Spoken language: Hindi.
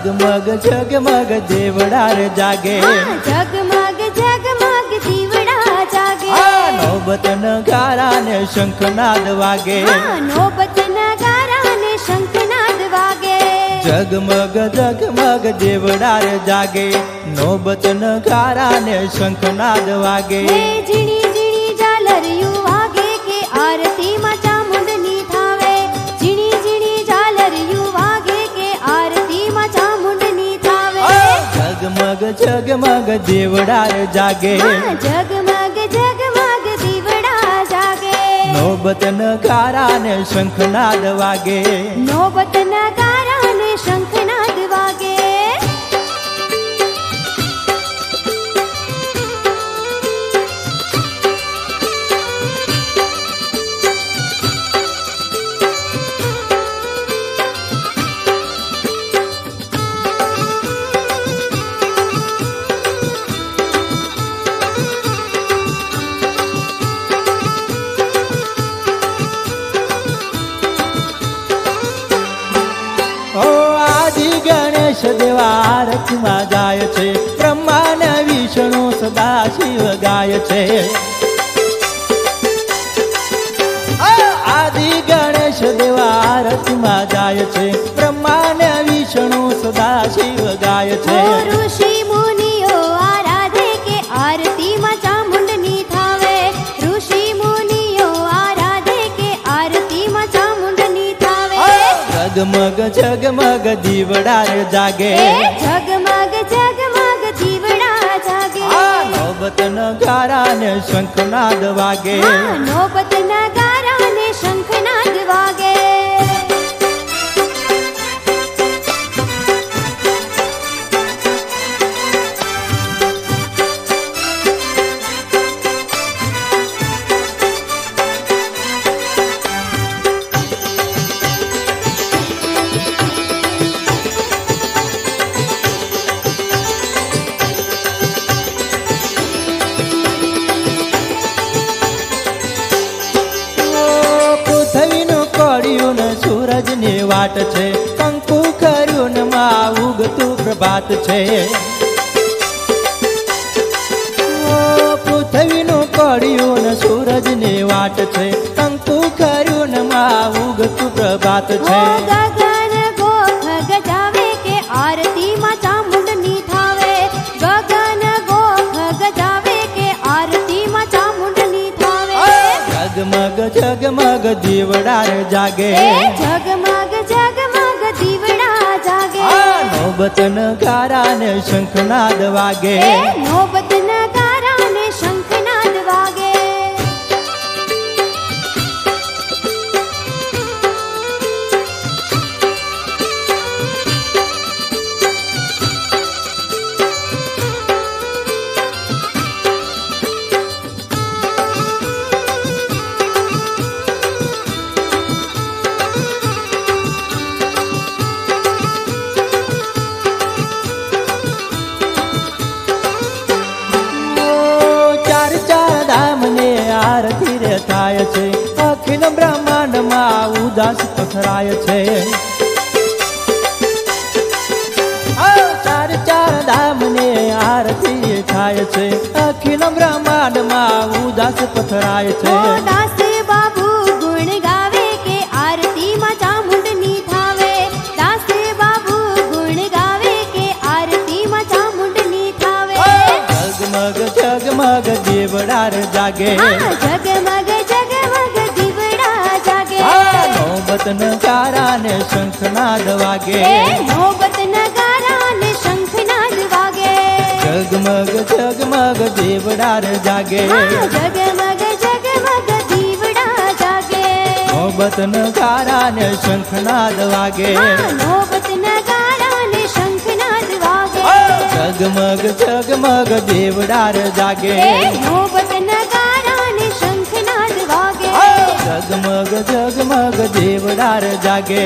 जगमग जगमग देवड़ा रे जागे, जगमग जगमग दीवड़ा जागे, नौबत नगारा ने शंखनाद वागे, नौबत नगारा ने शंखनाद वागे। जगमग जगमग देवड़ा रे जागे, नौबत नगारा ने शंखनाद वागे। झीणी झीणी झालरियूं वागे के आरती में चामुंडनी थावे, झीणी झीणी झालरियूं वागे के आरती में चामुंडनी थावे। जगमग जगमग देवड़ा रे जागे, जगमग जगमग दीवड़ा जागे, नौबत नगारा ने शंखनाद वागे, नौबत नगारा ने शंखनाद वागे। देवा आरती में जाय छे, ब्रह्मा ने विष्णु सदा शिव गाय छे। आदि गणेश देवा आरती में जाय छे, ब्रह्मा ने विष्णु सदा शिव गाय छे। ऋषि मुनियो आराधे के आरती में चामुंडनी थावे, ऋषि मुनियो आराधे के आरती में चामुंडनी थावे। जगमग जगमग दीवड़ा रे जागे, जगमग जगमग दीवड़ा जागे, नौबत नगारा ने शंखनाद वागे, नौबत नगारा ने शंखनाद वागे। सूरज ने वाट छे, कंकु कर्यु न मां उगतु प्रभात छे। पृथ्वी नु कड़ियु न सूरज ने वाट छे, कंकु कर्यु न मां उगतु प्रभात छे। गगन गोख गजावे के आरती में चामुंडनी थावे, गगन गोख गजावे के आरती में चामुंडनी थावे। जगमग जगमग दीवड़ा रे जागे, जगमग जगमग दीवड़ा जागे, नौबत नगारा ने शंखनाद वागे, नौबत नगारा ने शंखनाद वागे। आरती रे थाय छे, अखिल ब्रह्मांड में उदास पथराय छे। चार चार धाम ने आरती रे थाय छे, अखिल ब्रह्मांड में उदास पथराय छे। दास बाबू गुण गावे के आरती में चामुंडनी थावे, दास बाबू गुण गावे જગમગ દેવડાર જાગે હા જગમગ જગમગ દીવડા જાગે નોબત નગારા ને શંખનાદ વાગે એ નોબત નગારા ને શંખનાદ વાગે જગમગ જગમગ દેવડાર જાગે હા જગમગ જગમગ દીવડા જાગે નોબત નગારા ને શંખનાદ વાગે હા નોબત નગારા ને શંખનાદ વાગે જગમગ જગમગ દેવડાર જાગે એ નોબત નગારા ને શંખનાદ વાગે જગમગ જગમગ દેવડાર જાગે